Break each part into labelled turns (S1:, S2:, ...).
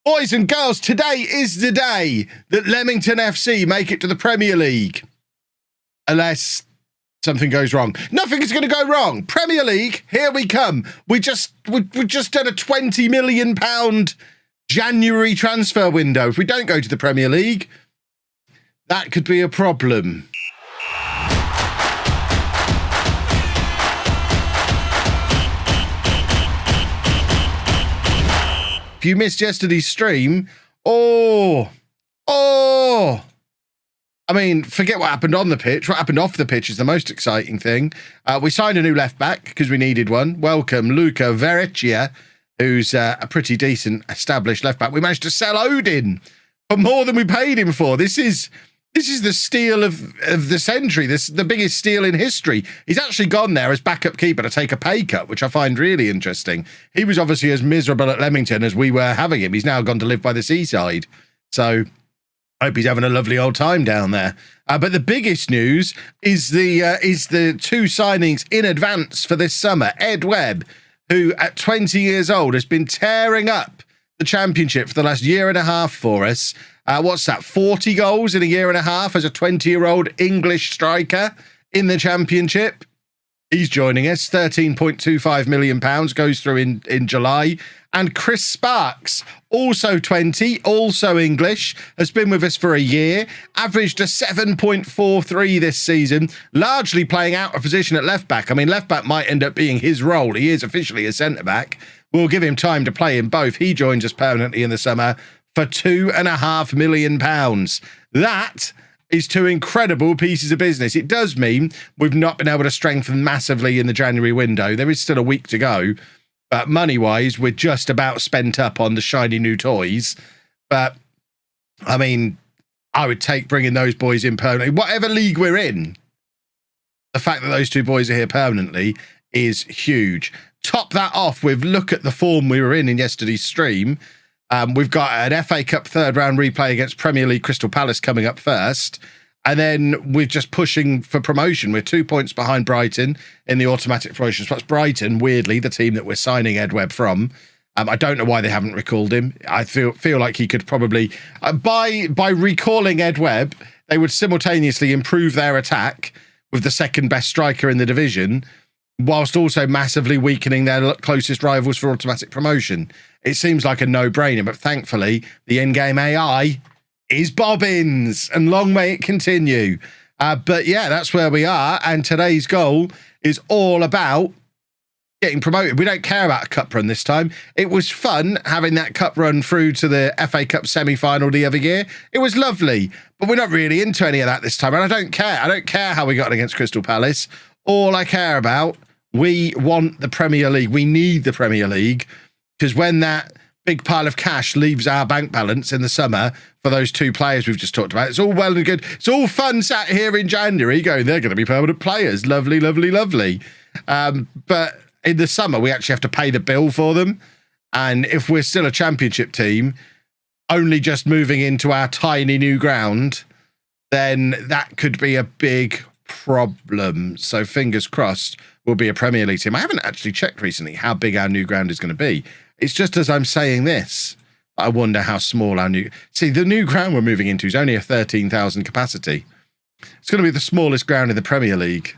S1: Boys and girls, today is the day that Leamington FC make it to the Premier League. Unless something goes wrong. Nothing is going to go wrong. Premier League, here we come. We just done a £20 million January transfer window. If we don't go to the Premier League, that could be a problem. If you missed yesterday's stream, I mean, forget what happened on the pitch. What happened off the pitch is the most exciting thing. We signed a new left-back because we needed one. Welcome, Luca Verrecchia, who's a pretty decent established left-back. We managed to sell Odin for more than we paid him for. This is the steal of the century. This is the biggest steal in history. He's actually gone there as backup keeper to take a pay cut, which I find really interesting. He was obviously as miserable at Leamington as we were having him. He's now gone to live by the seaside. So I hope he's having a lovely old time down there. But the biggest news is the two signings in advance for this summer. Ed Webb, who at 20 years old has been tearing up the championship for the last year and a half for us. What's that, 40 goals in a year and a half as a 20-year-old English striker in the championship. He's joining us, £13.25 million, goes through in July. And Chris Sparks, also 20, also English, has been with us for a year, averaged a 7.43 this season, largely playing out of position at left-back. I mean, left-back might end up being his role. He is officially a centre-back. We'll give him time to play in both. He joins us permanently in the summer for £2.5 million. That is two incredible pieces of business. It does mean we've not been able to strengthen massively in the January window. There is still a week to go, but money-wise, we're just about spent up on the shiny new toys. But, I mean, I would take bringing those boys in permanently. Whatever league we're in, the fact that those two boys are here permanently is huge. Top that off with look at the form we were in yesterday's stream. We've got an FA Cup third round replay against Premier League Crystal Palace coming up first. And then we're just pushing for promotion. We're 2 points behind Brighton in the automatic promotion spots. Brighton, weirdly, the team that we're signing Ed Webb from. I don't know why they haven't recalled him. I feel like he could probably, by recalling Ed Webb, they would simultaneously improve their attack with the second best striker in the division, whilst also massively weakening their closest rivals for automatic promotion. It seems like a no-brainer, but thankfully, the in-game AI is Bobbins, and long may it continue. But yeah, that's where we are, and today's goal is all about getting promoted. We don't care about a cup run this time. It was fun having that cup run through to the FA Cup semi-final the other year. It was lovely, but we're not really into any of that this time, and I don't care. I don't care how we got against Crystal Palace. All I care about, we want the Premier League. We need the Premier League, because when that big pile of cash leaves our bank balance in the summer for those two players we've just talked about, it's all well and good. It's all fun sat here in January going, they're going to be permanent players. Lovely, lovely, lovely. But in the summer, we actually have to pay the bill for them. And if we're still a championship team, only just moving into our tiny new ground, then that could be a big problem. So fingers crossed we'll be a Premier League team. I haven't actually checked recently how big our new ground is going to be. It's just as I'm saying this, I wonder how small our new... See, the new ground we're moving into is only a 13,000 capacity. It's going to be the smallest ground in the Premier League,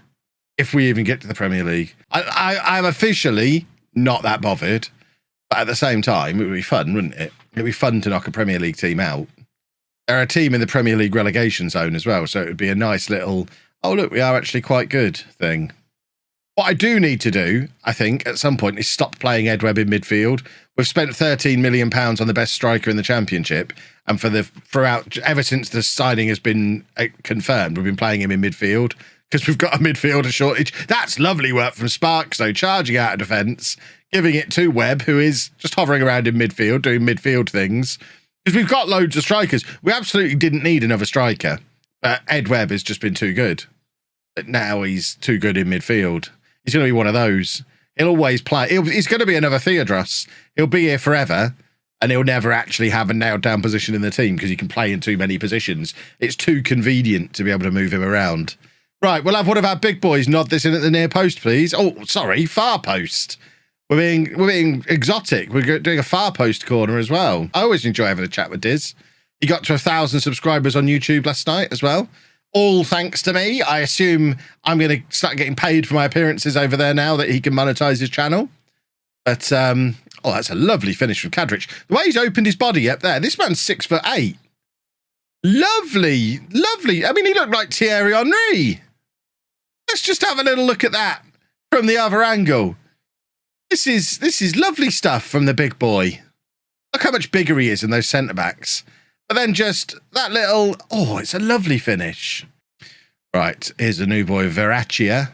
S1: if we even get to the Premier League. I'm officially not that bothered, but at the same time, it would be fun, wouldn't it? It would be fun to knock a Premier League team out. They're a team in the Premier League relegation zone as well, so it would be a nice little, oh, look, we are actually quite good thing. What I do need to do, I think, at some point is stop playing Ed Webb in midfield. We've spent £13 million on the best striker in the championship, and throughout, ever since the signing has been confirmed, we've been playing him in midfield because we've got a midfielder shortage. That's lovely work from Sparks, though, charging out of defence, giving it to Webb, who is just hovering around in midfield, doing midfield things, because we've got loads of strikers. We absolutely didn't need another striker, but Ed Webb has just been too good. But now he's too good in midfield. He's going to be one of those. He'll always play. He's going to be another Theodros. He'll be here forever, and he'll never actually have a nailed-down position in the team because he can play in too many positions. It's too convenient to be able to move him around. Right, we'll have one of our big boys nod this in at the near post, please. Oh, sorry, far post. We're being exotic. We're doing a far post corner as well. I always enjoy having a chat with Diz. He got to 1,000 subscribers on YouTube last night as well. All thanks to me. I assume I'm going to start getting paid for my appearances over there now that he can monetize his channel. But, oh, that's a lovely finish from Kadrich. The way he's opened his body up there, this man's 6'8". Lovely, lovely. I mean, he looked like Thierry Henry. Let's just have a little look at that from the other angle. This is lovely stuff from the big boy. Look how much bigger he is than those centre-backs. But then just that little... Oh, it's a lovely finish. Right, here's the new boy, Veraccia.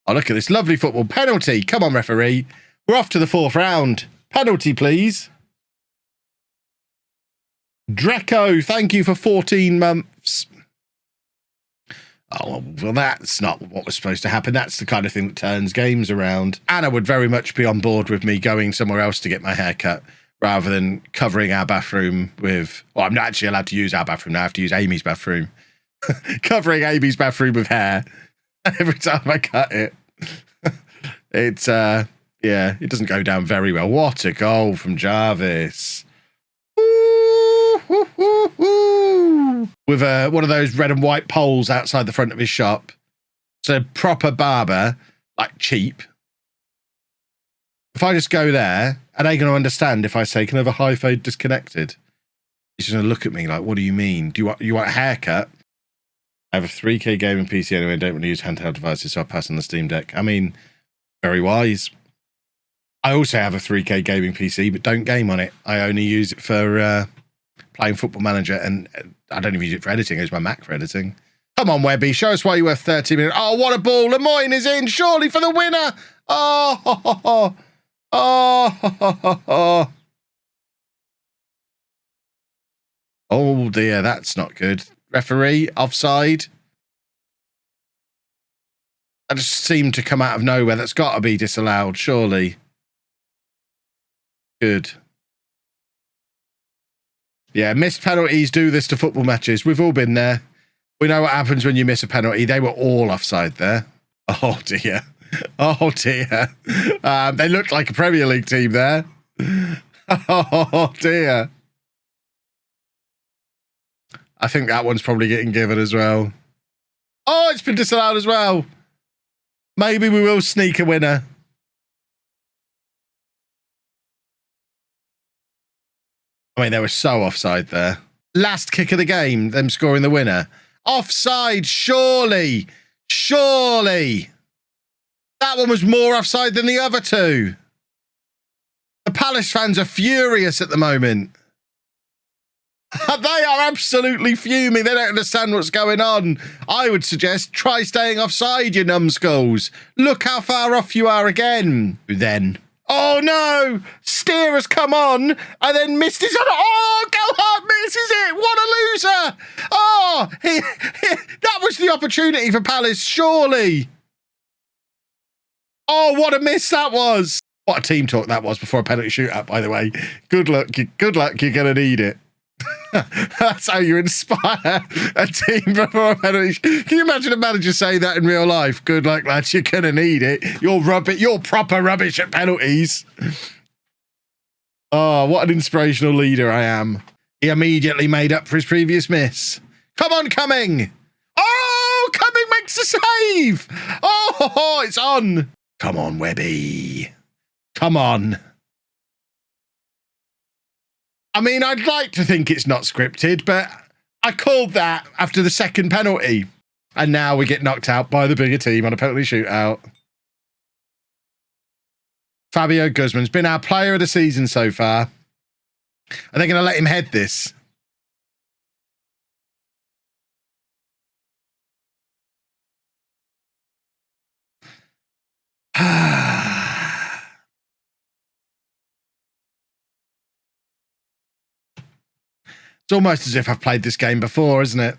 S1: Oh, look at this lovely football. Penalty. Come on, referee. We're off to the 4th round. Penalty, please. Dreco, thank you for 14 months. Oh, well, that's not what was supposed to happen. That's the kind of thing that turns games around. Anna would very much be on board with me going somewhere else to get my hair cut rather than covering our bathroom with... Well, I'm not actually allowed to use our bathroom now. I have to use Amy's bathroom. Covering Amy's bathroom with hair every time I cut it. It's, yeah, it doesn't go down very well. What a goal from Jarvis. With one of those red and white poles outside the front of his shop. So proper barber, like cheap. If I just go there, are they going to understand if I say, can I have a high fade disconnected? He's just going to look at me like, what do you mean? Do you want a haircut? I have a 3K gaming PC anyway. I don't want to use handheld devices, so I pass on the Steam Deck. I mean, very wise. I also have a 3K gaming PC, but don't game on it. I only use it for playing Football Manager, and I don't even use it for editing. I use my Mac for editing. Come on, Webby, show us why you're worth 30 minutes. Oh, what a ball. Lemoyne is in, surely for the winner. Oh, ho, ho, ho. Oh, ho, ho, ho, ho. Oh, dear, that's not good. Referee, offside. That just seemed to come out of nowhere. That's got to be disallowed, surely. Good. Yeah, missed penalties do this to football matches. We've all been there. We know what happens when you miss a penalty. They were all offside there. Oh, dear. Oh, dear. They looked like a Premier League team there. Oh, dear. I think that one's probably getting given as well. Oh, it's been disallowed as well. Maybe we will sneak a winner. I mean, they were so offside there. Last kick of the game, them scoring the winner. Offside, surely. Surely. That one was more offside than the other two. The Palace fans are furious at the moment. They are absolutely fuming. They don't understand what's going on. I would suggest try staying offside, you numbskulls. Look how far off you are again. Then. Oh, no. Steer has come on and then missed his... Oh, Gelhardt misses it. What a loser. Oh, that was the opportunity for Palace, surely. Oh, what a miss that was. What a team talk that was before a penalty shootout, by the way. Good luck. Good luck. You're going to need it. That's how you inspire a team before a penalty. Can you imagine a manager saying that in real life? Good luck, lads. You're going to need it. You're proper rubbish at penalties. Oh, what an inspirational leader I am. He immediately made up for his previous miss. Come on, Cumming. Oh, Cumming makes a save. Oh, it's on. Come on, Webby. Come on. I mean, I'd like to think it's not scripted, but I called that after the second penalty. And now we get knocked out by the bigger team on a penalty shootout. Fabio Guzman's been our player of the season so far. Are they going to let him head this? It's almost as if I've played this game before, isn't it?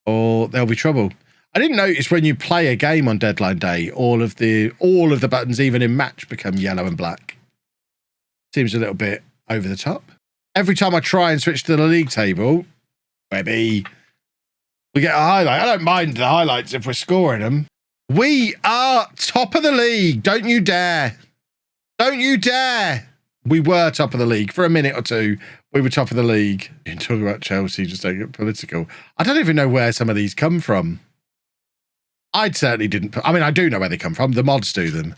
S1: Or there'll be trouble. I didn't notice when you play a game on deadline day, all of the buttons, even in match, become yellow and black. Seems a little bit over the top. Every time I try and switch to the league table, maybe we get a highlight. I don't mind the highlights if we're scoring them. We are top of the league. Don't you dare. Don't you dare. We were top of the league. For a minute or two, we were top of the league. You talk about Chelsea, just don't get political. I don't even know where some of these come from. I certainly didn't. I mean, I do know where they come from. The mods do them.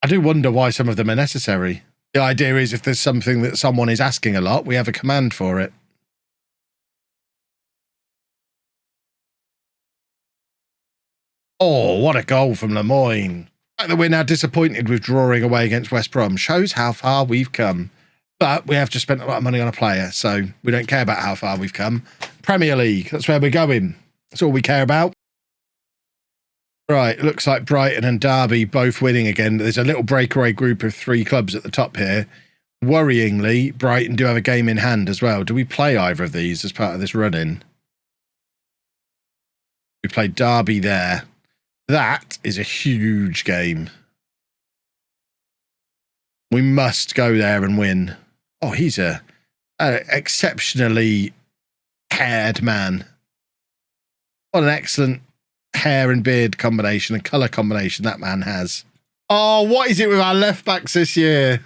S1: I do wonder why some of them are necessary. The idea is if there's something that someone is asking a lot, we have a command for it. Oh, what a goal from Lemoyne. The fact that we're now disappointed with drawing away against West Brom shows how far we've come. But we have just spent a lot of money on a player, so we don't care about how far we've come. Premier League, that's where we're going. That's all we care about. Right, it looks like Brighton and Derby both winning again. There's a little breakaway group of 3 clubs at the top here. Worryingly, Brighton do have a game in hand as well. Do we play either of these as part of this run-in? We played Derby there. That is a huge game. We must go there and win. Oh, he's a exceptionally haired man. What an excellent hair and beard combination and colour combination that man has. Oh, what is it with our left backs this year?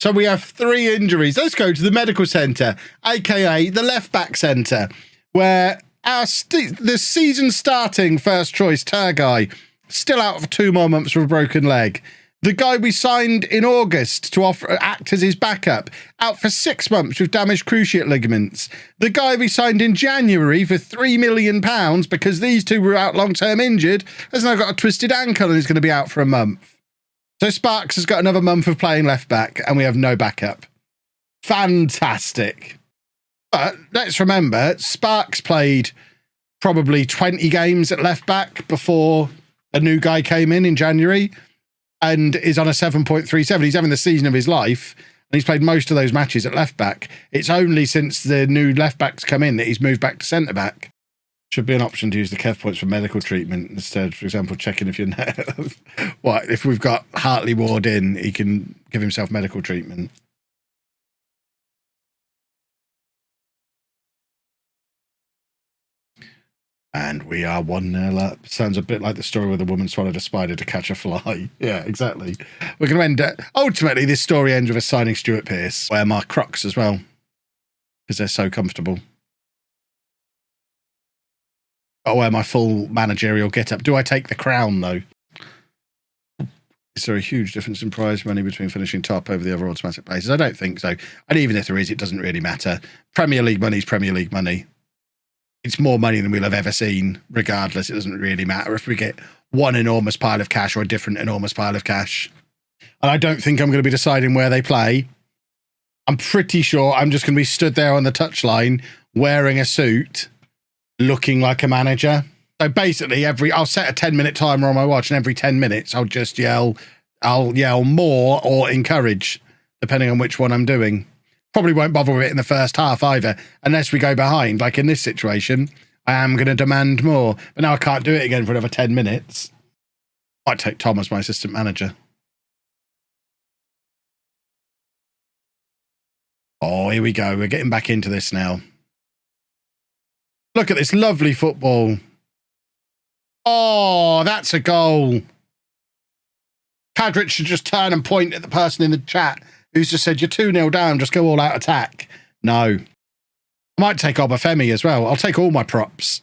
S1: So we have 3 injuries. Let's go to the medical centre, aka the left back centre, where the season starting first choice Turgay still out for 2 more months with a broken leg. The guy we signed in August to act as his backup, out for 6 months with damaged cruciate ligaments. The guy we signed in January for £3 million because these 2 were out long-term injured, has now got a twisted ankle and is going to be out for a month. So Sparks has got another month of playing left back and we have no backup. Fantastic. But let's remember, Sparks played probably 20 games at left back before a new guy came in January. And is on a 7.37. He's having the season of his life, and he's played most of those matches at left back. It's only since the new left backs come in that he's moved back to centre back. Should be an option to use the Kev points for medical treatment instead. For example, checking if you're what if we've got Hartley Ward in, he can give himself medical treatment. And we are 1-0 up. Sounds a bit like the story where the woman swallowed a spider to catch a fly. Yeah, exactly. We're going to end... ultimately, this story ends with us signing Stuart Pearce. Wear my Crocs as well, because they're so comfortable. I'll wear my full managerial get-up. Do I take the crown, though? Is there a huge difference in prize money between finishing top over the other automatic places? I don't think so. And even if there is, it doesn't really matter. Premier League money is Premier League money. It's more money than we'll have ever seen. Regardless, it doesn't really matter if we get one enormous pile of cash or a different enormous pile of cash. And I don't think I'm going to be deciding where they play. I'm pretty sure I'm just going to be stood there on the touchline wearing a suit, looking like a manager. So basically, I'll set a 10-minute timer on my watch, and every 10 minutes I'll just yell more or encourage, depending on which one I'm doing. Probably won't bother with it in the first half either, unless we go behind. Like in this situation, I am going to demand more. But now I can't do it again for another 10 minutes. I'd take Tom as my assistant manager. Oh, here we go. We're getting back into this now. Look at this lovely football. Oh, that's a goal. Kadric should just turn and point at the person in the chat who's just said, you're 2-0 down, just go all out attack. No. I might take Obafemi as well. I'll take all my props.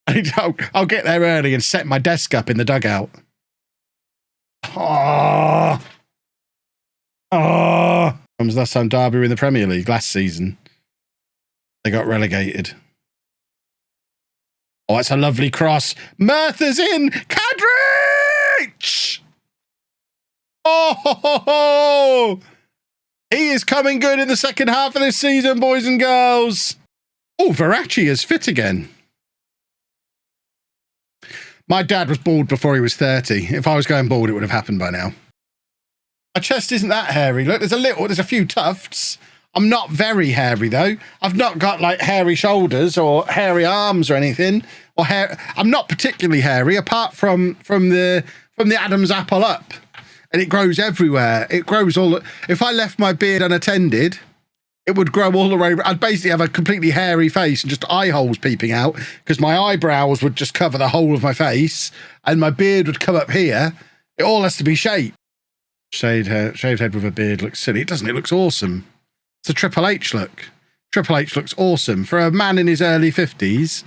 S1: I'll get there early and set my desk up in the dugout. Oh. When was the last time Derby were in the Premier League? Last season. They got relegated. Oh, it's a lovely cross. Murtha's in. Kadric! Oh! He is coming good in the second half of this season, boys and girls. Oh, Verratti is fit again. My dad was bald before he was 30. If I was going bald, it would have happened by now. My chest isn't that hairy. Look, there's a few tufts. I'm not very hairy, though. I've not got, like, hairy shoulders or hairy arms or anything. Or hair. I'm not particularly hairy, apart from the Adam's apple up. And it grows everywhere. It grows all... If I left my beard unattended, it would grow all the way... I'd basically have a completely hairy face and just eye holes peeping out because my eyebrows would just cover the whole of my face and my beard would come up here. It all has to be shape. Shaved head with a beard looks silly. It doesn't. It looks awesome. It's a Triple H look. Triple H looks awesome. For a man in his early 50s,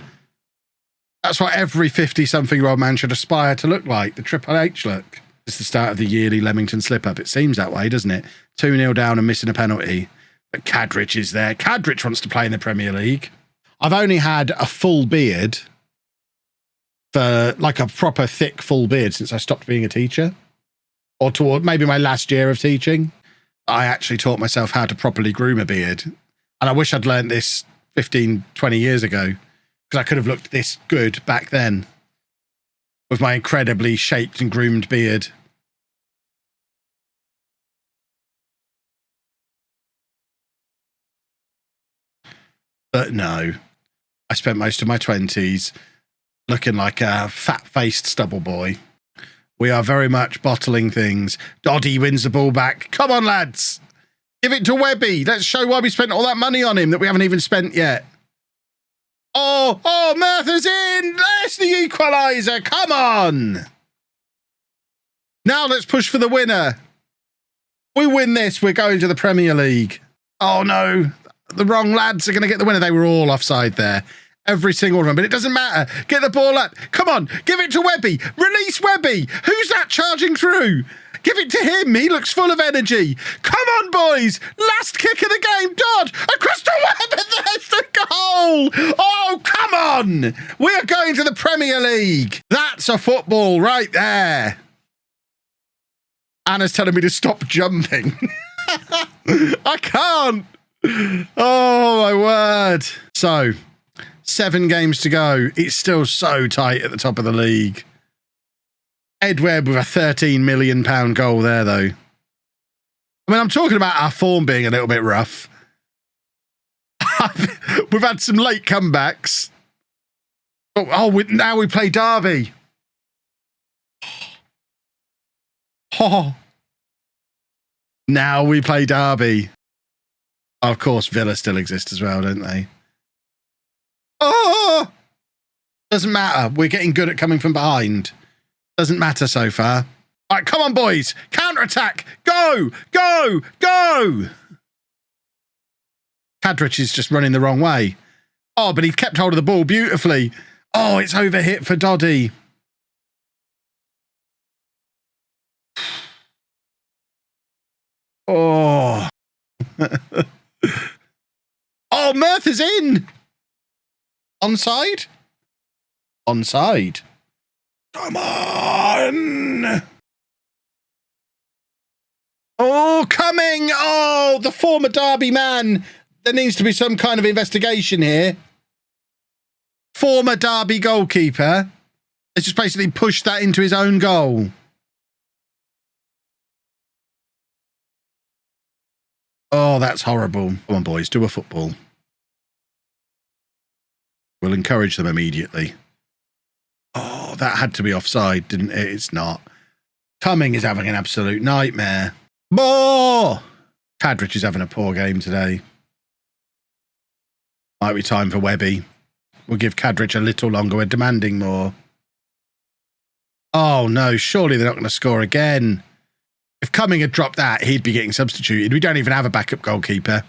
S1: that's what every 50-something-year-old man should aspire to look like, the Triple H look. It's the start of the yearly Leamington slip-up. It seems that way, doesn't it? 2-0 down and missing a penalty. But Cadrich is there. Cadrich wants to play in the Premier League. I've only had a full beard for, like, a proper thick full beard since I stopped being a teacher. Or toward maybe my last year of teaching. I actually taught myself how to properly groom a beard. And I wish I'd learned this 15, 20 years ago, because I could have looked this good back then with my incredibly shaped and groomed beard. But no, I spent most of my 20s looking like a fat-faced stubble boy. We are very much bottling things. Doddy wins the ball back. Come on, lads. Give it to Webby. Let's show why we spent all that money on him that we haven't even spent yet. Oh, Murtha's in. There's the equaliser. Come on. Now let's push for the winner. We win this, we're going to the Premier League. Oh, no. The wrong lads are going to get the winner. They were all offside there. Every single one of them, but it doesn't matter. Get the ball up. Come on, give it to Webby. Release Webby. Who's that charging through? Give it to him. He looks full of energy. Come on, boys. Last kick of the game. Dodd across the web, and there's the goal. Oh, come on. We are going to the Premier League. That's a football right there. Anna's telling me to stop jumping. I can't. Oh, my word. So, 7 games to go. It's still so tight at the top of the league. Ed Webb with a £13 million goal there, though. I mean, I'm talking about our form being a little bit rough. We've had some late comebacks. Now we play Derby. Oh. Now we play Derby. Of course, Villa still exist as well, don't they? Oh! Doesn't matter. We're getting good at coming from behind. Doesn't matter so far. All right, come on, boys. Counter-attack. Go! Go! Go! Cadrich is just running the wrong way. Oh, but he kept hold of the ball beautifully. Oh, it's overhit for Doddy. Oh. Oh, Mirth is in. Onside? Onside. Come on. Oh, coming. Oh, the former Derby man. There needs to be some kind of investigation here. Former Derby goalkeeper has just basically pushed that into his own goal. Oh, that's horrible. Come on, boys, do a football. We'll encourage them immediately. Oh, that had to be offside, didn't it? It's not. Cumming is having an absolute nightmare. More! Cadrich is having a poor game today. Might be time for Webby. We'll give Cadrich a little longer. We're demanding more. Oh, no. Surely they're not going to score again. If Cumming had dropped that, he'd be getting substituted. We don't even have a backup goalkeeper.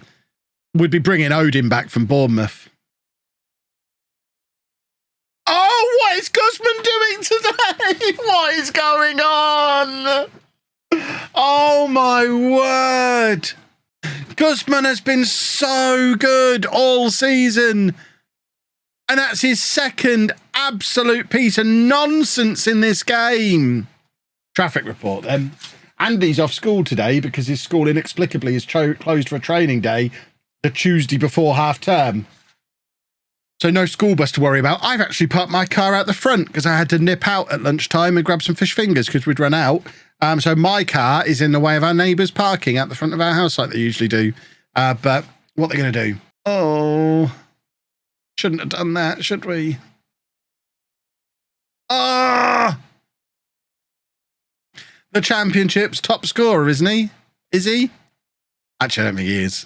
S1: We'd be bringing Odin back from Bournemouth. Oh, what is Guzman doing today? What is going on? Oh, my word. Guzman has been so good all season. And that's his second absolute piece of nonsense in this game. Traffic report then. Andy's off school today because his school inexplicably is closed for a training day the Tuesday before half term. So no school bus to worry about. I've actually parked my car out the front because I had to nip out at lunchtime and grab some fish fingers because we'd run out. So my car is in the way of our neighbours parking out the front of our house like they usually do. But what they're going to do? Oh, shouldn't have done that, should we? Ah! The Championship's top scorer, isn't he? Is he? Actually, I don't think he is.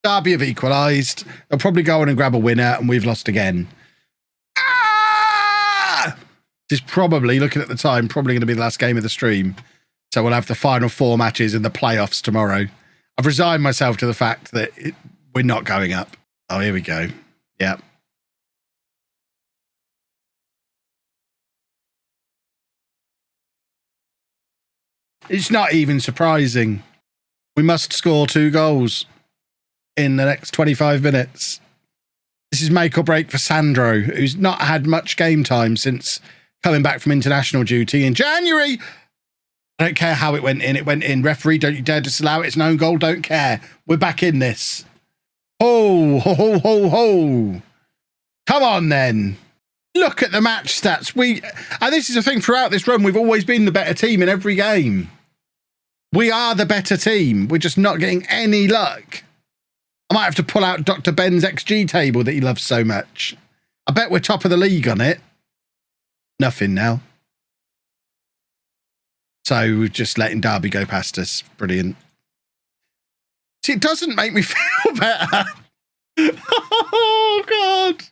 S1: Derby have equalised. They'll probably go on and grab a winner, and we've lost again. Ah! This is probably, looking at the time, probably going to be the last game of the stream. So we'll have the final 4 matches in the playoffs tomorrow. I've resigned myself to the fact that we're not going up. Oh, here we go. Yeah. It's not even surprising. We must score 2 goals in the next 25 minutes. This is make or break for Sandro, who's not had much game time since coming back from international duty in January. I don't care how it went in. It went in. Referee, don't you dare disallow it. It's an own goal. Don't care. We're back in this. Ho, ho, ho, ho, ho. Come on, then. Look at the match stats. And this is the thing throughout this run. We've always been the better team in every game. We are the better team. We're just not getting any luck. I might have to pull out Dr. Ben's XG table that he loves so much. I bet we're top of the league on it. Nothing now. So we're just letting Derby go past us. Brilliant. See, it doesn't make me feel better. Oh, God.